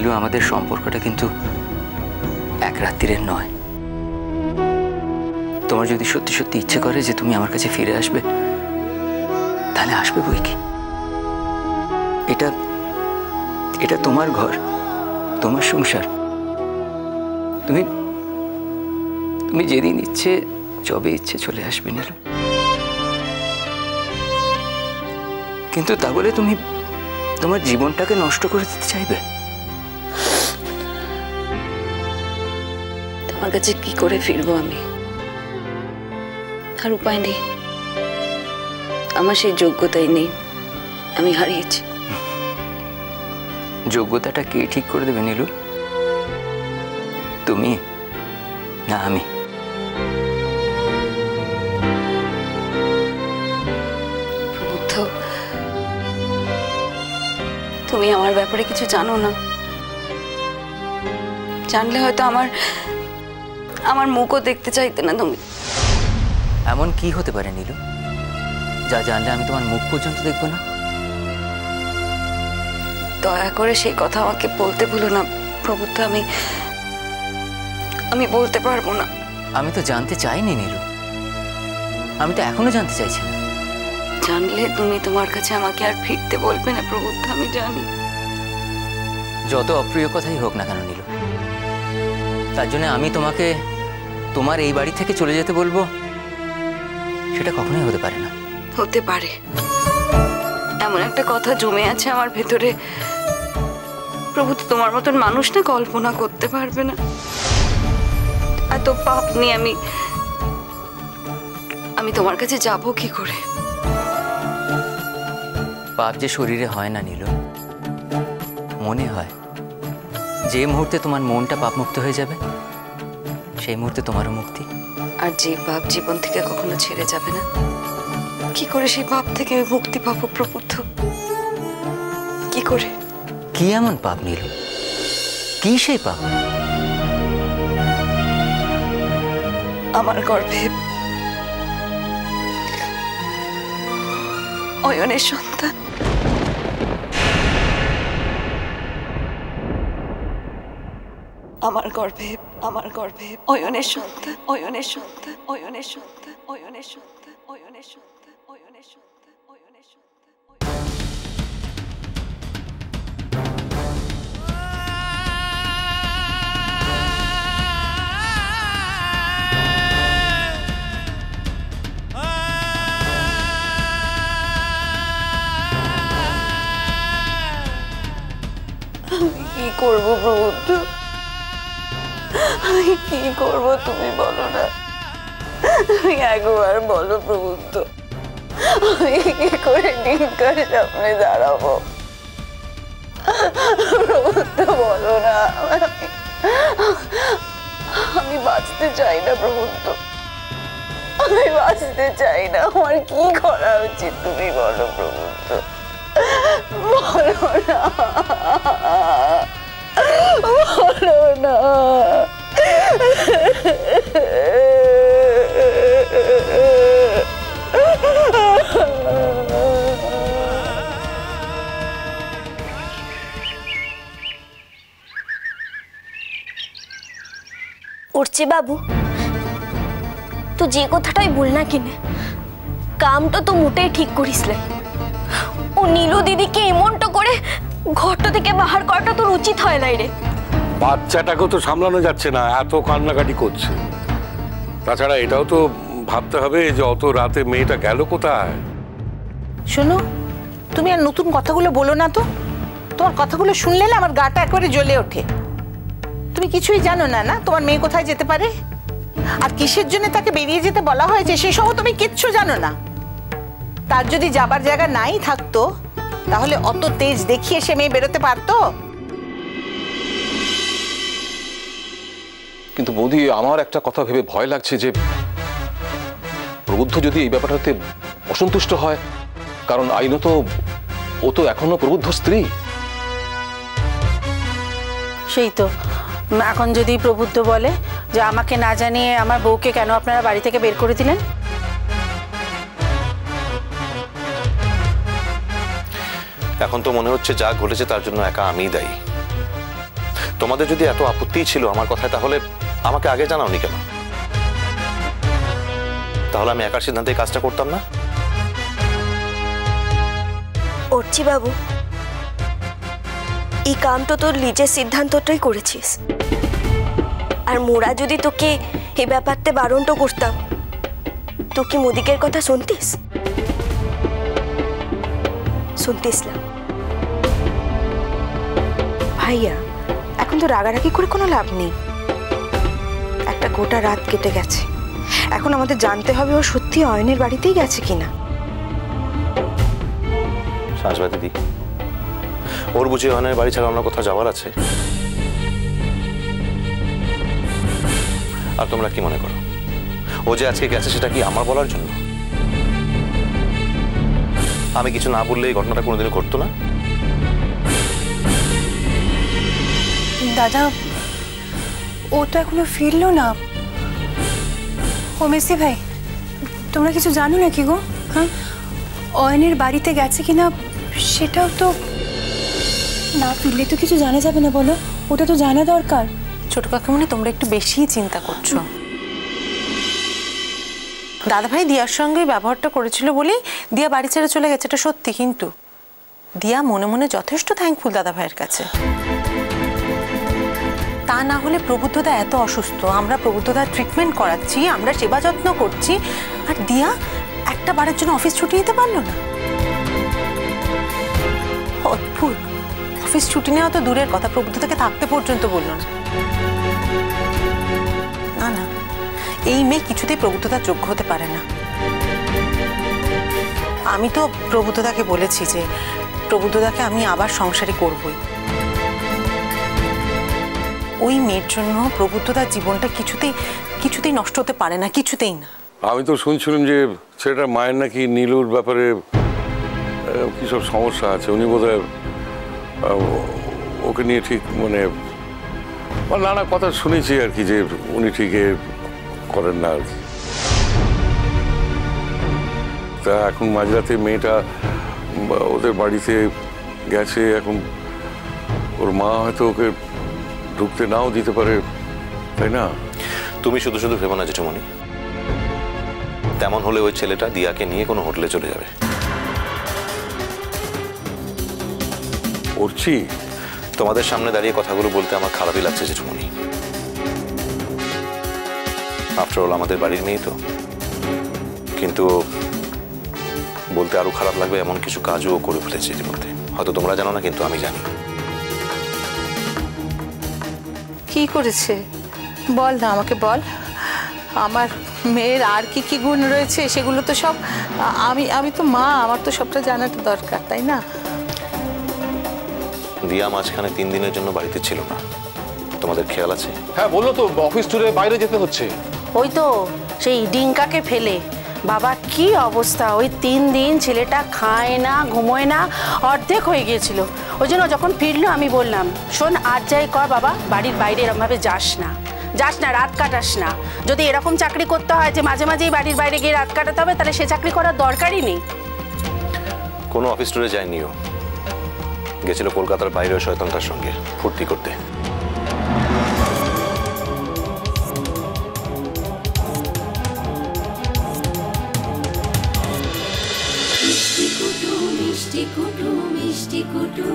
নীলু, আমাদের সম্পর্কটা কিন্তু এক রাত্রিরের নয়। তোমার যদি সত্যি সত্যি ইচ্ছে করে যে তুমি আমার কাছে ফিরে আসবে, তাহলে আসবে বই কি। এটা এটা তোমার ঘর, তোমার সংসার। তুমি তুমি যেদিন ইচ্ছে, যবে ইচ্ছে চলে আসবে নীলু। কিন্তু তা বলে তুমি তোমার জীবনটাকে নষ্ট করে দিতে চাইবে? তোমার কাছে কি করে ফিরবো আমি? আর উপায় নেই, আমার সেই যোগ্যতাই নেই, আমি হারিয়েছি। যোগ্যতাটা কে ঠিক করে দেবে নীলু? তুমি না আমি? প্রবুদ্ধ, তুমি আমার ব্যাপারে কিছু জানো না। জানলে হয়তো আমার মুখও দেখতে চাইতে না তুমি। এমন কি হতে পারে নীলু, যা জানলে আমি তোমার মুখ পর্যন্ত দেখবো না? দয়া করে সেই কথা আমাকে বলতে ভুলো না প্রবুদ্ধ। আমি বলতে পারবো না। আমি তো জানতে চাইনি নীলু, আমি তো এখনো জানতে চাইছি না। জানলে তুমি তোমার কাছে আমাকে আর ফিরতে বলবে না প্রবুদ্ধ, আমি জানি। যত অপ্রিয় কথাই হোক না কেন নীলু, তার জন্য আমি তোমাকে তোমার এই বাড়ি থেকে চলে যেতে বলবো, সেটা কখনোই হতে পারে না। হতে পারে, এমন একটা কথা জমে আছে আমার ভেতরে প্রবুদ্ধ, তোমার মতন মানুষ না কল্পনা করতে পারবে না। এত পাপ নিয়ে আমি তোমার কাছে যাব কি করে? পাপ যে শরীরে হয় না নীলু, মনে হয়। যে মুহূর্তে তোমার মনটা পাপমুক্ত হয়ে যাবে, সেই মুহূর্তে তোমারও মুক্তি। আর যে পাপ জীবন থেকে কখনো ছেড়ে যাবে না, কি করে সেই পাপ থেকে মুক্তি পাবো প্রবুদ্ধ? কি করে? কি এমন পাপ নীলু? কি সেই পাপ? আমার গর্ভে অয়নের সন্তান। আমার গর্ভে অয়নের সন্তান, অয়নের সন্তান, অয়নের সন্তান, অয়নের সন্তান, অয়নের সন্তান, অয়নের সন্তান, অয়নের সন্তান। আমি কি করবো প্রবুদ্ধ? আমি কি করবো তুমি বলো না? তুমি একবার বলো প্রবুদ্ধ, আমি কি করে ডিঙ্কার সামনে দাঁড়াবো? প্রবুদ্ধ বলো না। আমি বাঁচতে চাই না প্রবুদ্ধ, আমি বাঁচতে চাই না। আমার কি করা উচিত তুমি বলো প্রবুদ্ধ, বলো না, বলো না। উঠছে বাবু, তো যে কথাটাই বল না কিনে, কামটা তো মোটেই ঠিক করিস লাই। ও নীলু দিদিকে এমনটা করে ঘরটা থেকে বাহার করাটা তোর উচিত হয় নাই রে। বাচ্চাটাকেও তো সামলানো যাচ্ছে না, এত কান্নাকাটি করছে। তাছাড়া এটাও তো ভাবতে হবে যে অত রাতে মেয়েটা গেল কোথায়। শোনো, তুমি আর নতুন কথাগুলো বলো না তো। তোমার কথাগুলো শুনলে না আমার গাটা একেবারে জ্বলে ওঠে। তুমি কিছুই জানো না না তোমার মেয়ে কোথায় যেতে পারে, আর কিসের জন্য তাকে বেরিয়ে যেতে বলা হয়েছে সেসব তুমি কিচ্ছু জানো না। তার যদি যাবার জায়গা নাই থাকতো, তাহলে অত তেজ দেখিয়ে সে মেয়ে বেরোতে পারতো? কিন্তু বৌদি, আমার একটা কথা ভেবে ভয় লাগছে যে প্রবুদ্ধ যদি এই ব্যাপারটাতে অসন্তুষ্ট হয়, কারণ আইনত ও তো এখনো প্রবুদ্ধ স্ত্রী। সেই তো, এখন যদি প্রবুদ্ধ বলে যে আমাকে না জানিয়ে আমার বউকে কেন আপনারা বাড়ি থেকে বের করে দিলেন? এখন তো মনে হচ্ছে যা ঘটেছে তার জন্য একা আমিই দায়ী। তোমাদের যদি এত আপত্তি ছিল আমার কথায়, তাহলে আমাকে আগে জানাওনি কেন? তাহলে আমি একার সিদ্ধান্তে কাজটা করতাম না। অর্চি বাবু, এই কামটা তোর নিজের সিদ্ধান্তটাই করেছিস, আর মোরা যদি তোকে এই ব্যাপারতে বারণটা করতাম, তো কি মোদিকের কথা শুনতিস? শুনতিস না। ভাইয়া, এখন তো রাগারাগি করে কোনো লাভ নেই। একটা গোটা রাত কেটে গেছে, এখন আমাদের জানতে হবে ও সত্যি অয়নের বাড়িতেই গেছে কিনা। সাঁঝবাতি দি, ওর বুঝি অয়নের বাড়ি ছাড়া অন্য কোথাও যাওয়ার আছে? আর তোমরা কি মনে করো, ও যে আজকে গেছে সেটা কি আমার বলার জন্য? আমি কিছু না বললে এই ঘটনাটা কোনোদিনও ঘটতো না। দাদা, ও তো এখনো ফিরলো না। ও মেসি ভাই, তোমরা কিছু জানো নাকি গো? হ্যাঁ, অয়নের বাড়িতে গেছে কিনা সেটাও তো না ফিরলে তো কিছু জানা যাবে না, বলো? ওটা তো জানা দরকার। ছোট কাকিমণি, তোমরা একটু বেশিই চিন্তা করছো। দাদাভাই দিয়ার সঙ্গে ব্যবহারটা করেছিল বলেই দিয়া বাড়ি ছেড়ে চলে গেছে, এটা সত্যি। কিন্তু দিয়া মনে মনে যথেষ্ট থ্যাঙ্কফুল দাদাভাইয়ের কাছে। তা না হলে প্রবুদ্ধদা এত অসুস্থ, আমরা প্রবুদ্ধদার ট্রিটমেন্ট করাচ্ছি, আমরা সেবা যত্ন করছি, আর দিয়া একটা বারের জন্য অফিস ছুটি নিতে পারলো না। অদ্ভুত। অফিস ছুটি নেওয়া তো দূরের কথা, প্রবুদ্ধদাকে থাকতে পর্যন্ত বললো না। না না, এই মেয়ে কিছুতেই প্রবুদ্ধতার যোগ্য হতে পারে না। আমি তো প্রবুদ্ধদাকে বলেছি যে প্রবুদ্ধদাকে আমি আবার সংসারী করবই। ওই মেয়ের জন্য প্রবুদ্ধতার জীবনটা কিছুতেই নষ্ট হতে পারে না, কিছুতেই না। আমি তো শুনছিলাম যে ছেলেটার মায়ের নাকি নীলুর ব্যাপারে কি সব সমস্যা আছে। উনি বোধহয় ওকে নিয়ে ঠিক মানে নানা কথা শুনেছি আর কি, যে উনি ঠিক করেন না আর কি। তা এখন মাঝরাতে মেয়েটা ওদের বাড়িতে গেছে, এখন ওর মা হয়তো ওকে ঢুকতে নাও দিতে পারে, তাই না? তুমি শুধু শুধু ভেবো না জেঠুমণি। তেমন হলে ওই ছেলেটা দিয়াকে নিয়ে কোনো হোটেলে চলে যাবে। করছি তোমাদের সামনে দাঁড়িয়ে কথাগুলো বলতে আমার খারাপই লাগছে জেঠুমণি। আফটার অল আমাদের বাড়ির মেয়ে তো। কিন্তু বলতে আরো খারাপ লাগবে, এমন কিছু কাজও করে ফেলেছে ইতিমধ্যে। হয়তো তোমরা জানো না, কিন্তু আমি জানি। কি করেছে বল না, আমাকে বল। আমার মেয়ের আর কি কি গুণ রয়েছে সেগুলো তো সব আমি তো মা, আমার তো সবটা জানাটা দরকার, তাই না? দিয়া মাঝখানে 3 দিনের জন্য বাড়িতে ছিল না, তোমাদের খেয়াল আছে? হ্যাঁ, বললো তো অফিস ট্যুরে বাইরে যেতে হচ্ছে। ওই তো সেই ডিঙ্কাকে ফেলে। বাবা কি অবস্থা, ওই 3 দিন ছেলেটা খায় না, ঘুমোয় না, অর্ধেক হয়ে গিয়েছিল। ওই জন্য যখন ফিরলো আমি বললাম, শোন আজ যাই কর বাবা, বাড়ির বাইরে এরকমভাবে যাস না, রাত কাটাস না। যদি এরকম চাকরি করতে হয় যে মাঝে মাঝেই বাড়ির বাইরে গিয়ে রাত কাটাতে হবে, তাহলে সে চাকরি করার দরকারই নেই। কোনো অফিস ট্যুরে যায়নিও, গেছিল কলকাতার বাইরে শয়তানটার সঙ্গে ফুর্তি করতে। মিষ্টি কুটু মিষ্টি কুটু মিষ্টি কুটু।